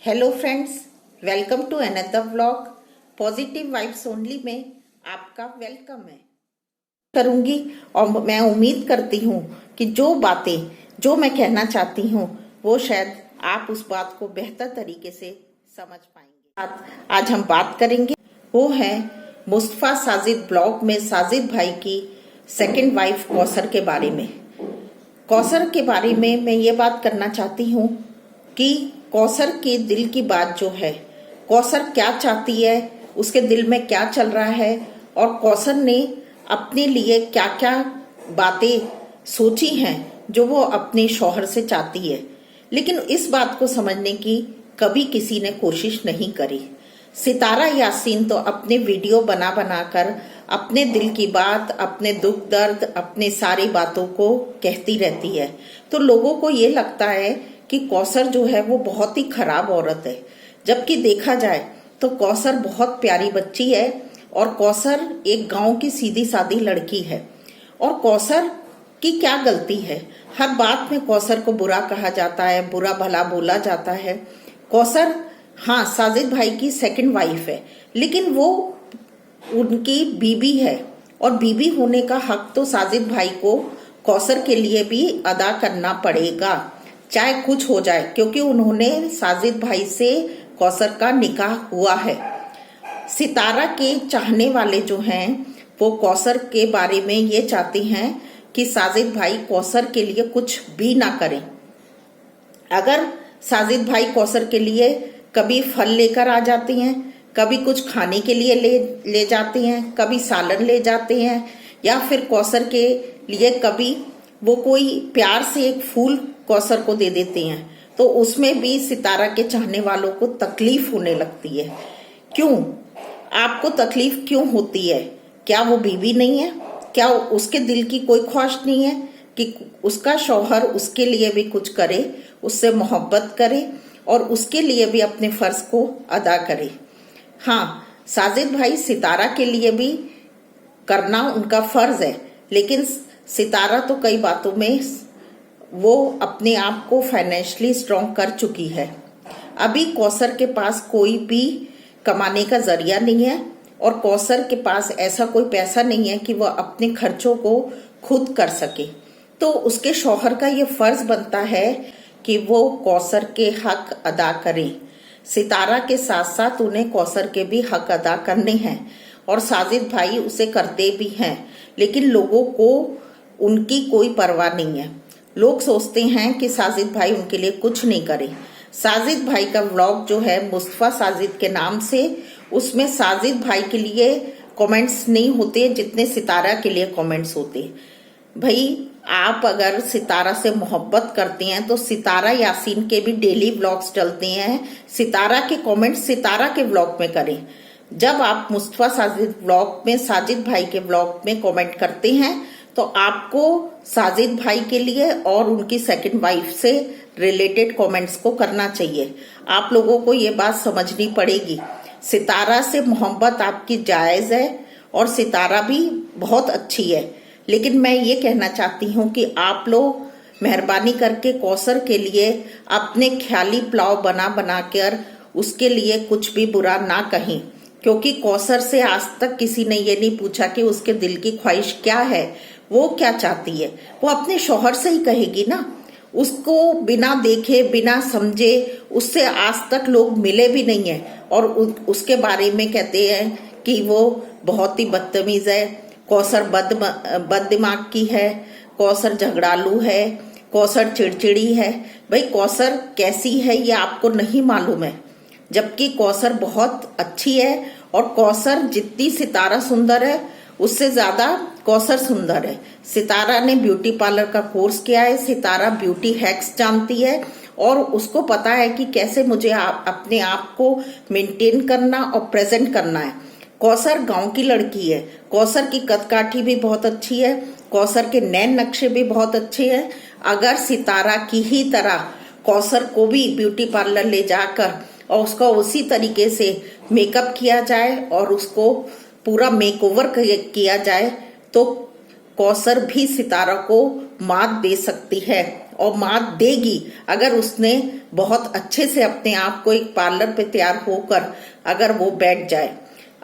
Hello friends, welcome to another vlog. Positive vibes only में आपका welcome है करूंगी और मैं उम्मीद करती हूँ कि जो बातें जो मैं कहना चाहती हूँ वो शायद आप उस बात को बेहतर तरीके से समझ पाएंगे। आज हम बात करेंगे वो है मुस्तफा साजिद ब्लॉग में साजिद भाई की सेकंड वाइफ कौसर के बारे में। कौसर के बारे में मैं ये बात करना चाहती हूँ कि कौसर के दिल की बात जो है, कौसर क्या चाहती है, उसके दिल में क्या चल रहा है और कौसर ने अपने लिए क्या क्या बातें सोची हैं जो वो अपने शौहर से चाहती है, लेकिन इस बात को समझने की कभी किसी ने कोशिश नहीं करी। सितारा यासीन तो अपने वीडियो बना बनाकर अपने दिल की बात, अपने दुख दर्द, अपने सारी बातों को कहती रहती है, तो लोगों को ये लगता है कि कौसर जो है वो बहुत ही खराब औरत है, जबकि देखा जाए तो कौसर बहुत प्यारी बच्ची है और कौसर एक गांव की सीधी सादी लड़की है। और कौसर की क्या गलती है? हर बात में कौसर को बुरा कहा जाता है, बुरा भला बोला जाता है। कौसर हाँ साजिद भाई की सेकंड वाइफ है, लेकिन वो उनकी बीबी है और बीबी होने का हक तो साजिद भाई को कौसर के लिए भी अदा करना पड़ेगा, चाहे कुछ हो जाए, क्योंकि उन्होंने साजिद भाई से कौसर का निकाह हुआ है। सितारा के चाहने वाले जो हैं वो कौसर के बारे में ये चाहते हैं कि साजिद भाई कौसर के लिए कुछ भी ना करें। अगर साजिद भाई कौसर के लिए कभी फल लेकर आ जाते हैं, कभी कुछ खाने के लिए ले जाते हैं, कभी सालन ले जाते हैं, या फिर कौसर के लिए कभी वो कोई प्यार से एक फूल कौसर को दे देते हैं, तो उसमें भी सितारा के चाहने वालों को तकलीफ होने लगती है। क्यों? आपको तकलीफ क्यों होती है? क्या वो बीवी नहीं है? क्या उसके दिल की कोई ख्वाहिश नहीं है कि उसका शौहर उसके लिए भी कुछ करे, उससे मोहब्बत करे और उसके लिए भी अपने फर्ज को अदा करे? हाँ, साजिद भाई सितारा के लिए भी करना उनका फर्ज है, लेकिन सितारा तो कई बातों में वो अपने आप को फाइनेंशियली स्ट्रॉन्ग कर चुकी है। अभी कौसर के पास कोई भी कमाने का जरिया नहीं है और कौसर के पास ऐसा कोई पैसा नहीं है कि वह अपने खर्चों को खुद कर सके, तो उसके शौहर का ये फर्ज बनता है कि वो कौसर के हक अदा करे। सितारा के साथ साथ उन्हें कौसर के भी हक अदा करने हैं और साजिद भाई उसे करते भी हैं, लेकिन लोगों को उनकी कोई परवाह नहीं है। लोग सोचते हैं कि साजिद भाई उनके लिए कुछ नहीं करे। साजिद भाई का व्लॉग जो है मुस्तफा साजिद के नाम से, उसमें साजिद भाई के लिए कमेंट्स नहीं होते जितने सितारा के लिए कमेंट्स होते। भाई आप अगर सितारा से मोहब्बत करते हैं तो सितारा यासीन के भी डेली व्लॉग्स चलते हैं, सितारा के कमेंट्स सितारा के व्लॉग में करें। जब आप मुस्तफा साजिद व्लॉग में साजिद भाई के व्लॉग में कमेंट करते हैं तो आपको साजिद भाई के लिए और उनकी सेकंड वाइफ से रिलेटेड कमेंट्स को करना चाहिए। आप लोगों को ये बात समझनी पड़ेगी। सितारा से मोहब्बत आपकी जायज है और सितारा भी बहुत अच्छी है, लेकिन मैं ये कहना चाहती हूँ कि आप लोग मेहरबानी करके कौसर के लिए अपने ख्याली पुलाव बना बना कर उसके लिए कुछ भी बुरा ना कहें, क्योंकि कौसर से आज तक किसी ने ये नहीं पूछा कि उसके दिल की ख्वाहिश क्या है, वो क्या चाहती है। वो अपने शौहर से ही कहेगी ना। उसको बिना देखे बिना समझे उससे आज तक लोग मिले भी नहीं है और उसके बारे में कहते हैं कि वो बहुत ही बदतमीज है, कौसर बद दिमाग की है, कौसर झगड़ालू है, कौसर चिड़चिड़ी है। भाई कौसर कैसी है ये आपको नहीं मालूम है, जबकि कौसर बहुत अच्छी है और कौसर जितनी सितारा सुंदर है उससे ज्यादा कौसर सुंदर है। सितारा ने ब्यूटी पार्लर का कोर्स किया है, सितारा ब्यूटी हैक्स जानती है और उसको पता है कि कैसे मुझे अपने आप को मेंटेन करना और प्रेजेंट करना है। कौसर गांव की लड़की है, कौसर की कदकाठी भी बहुत अच्छी है, कौसर के नैन नक्शे भी बहुत अच्छे हैं। अगर सितारा की ही तरह कौसर को भी ब्यूटी पार्लर ले जाकर और उसका उसी तरीके से मेकअप किया जाए और उसको पूरा मेकओवर किया जाए तो कौसर भी सितारा को मात दे सकती है और मात देगी अगर उसने बहुत अच्छे से अपने आप को एक पार्लर पे तैयार होकर अगर वो बैठ जाए।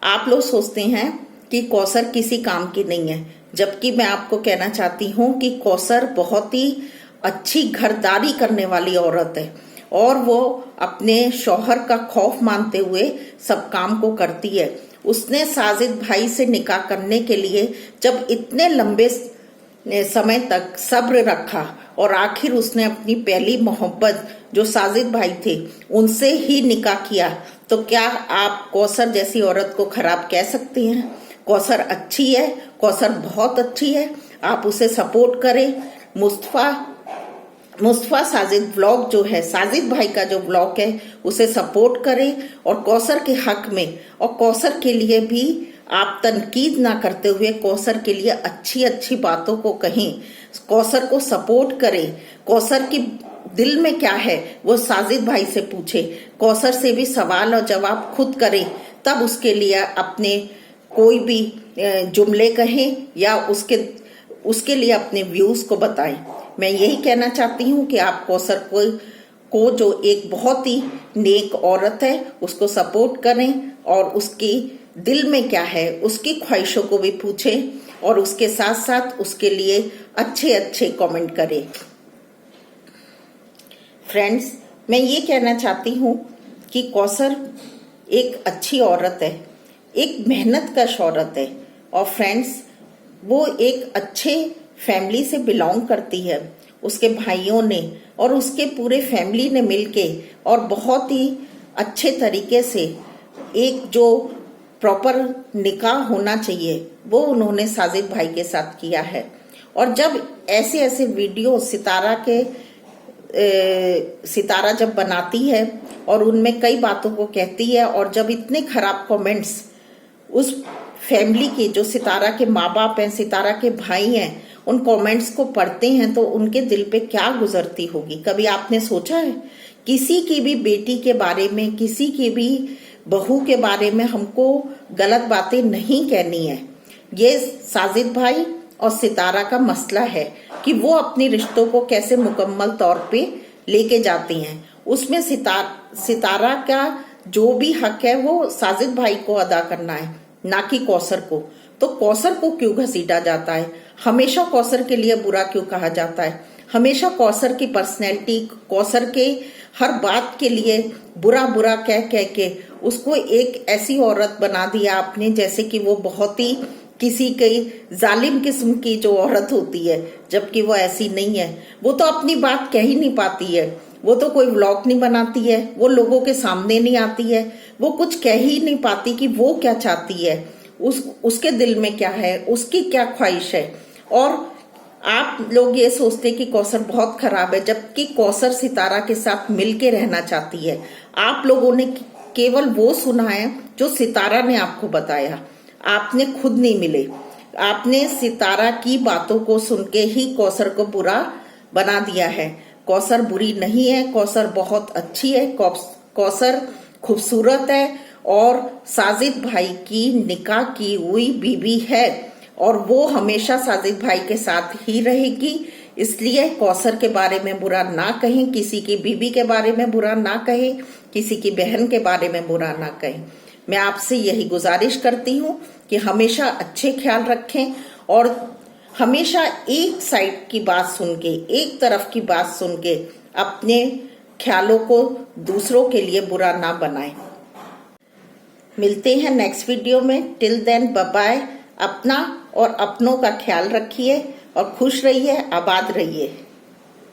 आप लोग सोचते हैं कि कौसर किसी काम की नहीं है, जबकि मैं आपको कहना चाहती हूँ कि कौसर बहुत ही अच्छी घरदारी करने वाली औरत है और वो अपने शौहर का खौफ मानते हुए सब काम को करती है। उसने साजिद भाई से निकाह करने के लिए जब इतने लंबे समय तक सब्र रखा और आखिर उसने अपनी पहली मोहब्बत जो साजिद भाई थे उनसे ही निकाह किया, तो क्या आप कौसर जैसी औरत को खराब कह सकते हैं? कौसर अच्छी है, कौसर बहुत अच्छी है, आप उसे सपोर्ट करें। मुस्तफा साजिद व्लॉग जो है, साजिद भाई का जो व्लॉग है उसे सपोर्ट करें और कौसर के हक में और कौसर के लिए भी आप तनकीद ना करते हुए कौसर के लिए अच्छी अच्छी बातों को कहें, कौसर को सपोर्ट करें। कौसर की दिल में क्या है वो साजिद भाई से पूछे, कौसर से भी सवाल और जवाब खुद करें, तब उसके लिए अपने कोई भी जुमले कहें या उसके लिए अपने व्यूज को बताएं। मैं यही कहना चाहती हूँ कि आप कौसर को जो एक बहुत ही नेक औरत है उसको सपोर्ट करें और उसकी दिल में क्या है उसकी ख्वाहिशों को भी पूछें और उसके साथ साथ उसके लिए अच्छे अच्छे कमेंट करें। फ्रेंड्स, मैं ये कहना चाहती हूँ कि कौसर एक अच्छी औरत है, एक मेहनतकश औरत है और फ्रेंड्स वो एक अच्छे फैमिली से बिलोंग करती है। उसके भाइयों ने और उसके पूरे फैमिली ने मिलके और बहुत ही अच्छे तरीके से एक जो प्रॉपर निकाह होना चाहिए वो उन्होंने साजिद भाई के साथ किया है। और जब ऐसे ऐसे वीडियो सितारा जब बनाती है और उनमें कई बातों को कहती है और जब इतने खराब कमेंट्स उस फैमिली के जो सितारा के माँ बाप हैं, सितारा के भाई हैं, उन कमेंट्स को पढ़ते हैं तो उनके दिल पे क्या गुजरती होगी। कभी आपने सोचा है? किसी की भी बेटी के बारे में, किसी की भी बहू के बारे में हमको गलत बातें नहीं कहनी है। ये साजिद भाई और सितारा का मसला है कि वो अपने रिश्तों को कैसे मुकम्मल तौर पे लेके जाती हैं। उसमें सितारा का जो भी हक है वो साजिद भाई को अदा करना है, ना कि कौसर को। तो कौसर को क्यों घसीटा जाता है? हमेशा कौसर के लिए बुरा क्यों कहा जाता है? हमेशा कौसर की पर्सनैलिटी, कौसर के हर बात के लिए बुरा बुरा कह कह के उसको एक ऐसी औरत बना दिया आपने जैसे कि वो बहुत ही किसी की जालिम किस्म की जो औरत होती है, जबकि वो ऐसी नहीं है। वो तो अपनी बात कह ही नहीं पाती है, वो तो कोई व्लॉग नहीं बनाती है, वो लोगों के सामने नहीं आती है, वो कुछ कह ही नहीं पाती कि वो क्या चाहती है, उसके दिल में क्या है, उसकी क्या ख्वाहिश है। और आप लोग ये सोचते कि कौसर बहुत खराब है, जबकि कौसर सितारा के साथ मिलके रहना चाहती है। आप लोगों ने केवल वो सुना है जो सितारा ने आपको बताया, आपने खुद नहीं मिले। आपने सितारा की बातों को सुन के ही कौसर को बुरा बना दिया है। कौसर बुरी नहीं है, कौसर बहुत अच्छी है, कौसर खूबसूरत है और साजिद भाई की निकाह की हुई बीवी है और वो हमेशा साजिद भाई के साथ ही रहेगी। इसलिए कौसर के बारे में बुरा ना कहें, किसी की बीवी के बारे में बुरा ना कहें, किसी की बहन के बारे में बुरा ना कहें। मैं आपसे यही गुजारिश करती हूँ कि हमेशा अच्छे ख्याल रखें और हमेशा एक साइड की बात सुन के, एक तरफ की बात सुन के अपने ख्यालों को दूसरों के लिए बुरा ना बनाएं। मिलते हैं नेक्स्ट वीडियो में। Till then bye bye. अपना और अपनों का ख्याल रखिए और खुश रहिए, आबाद रहिए।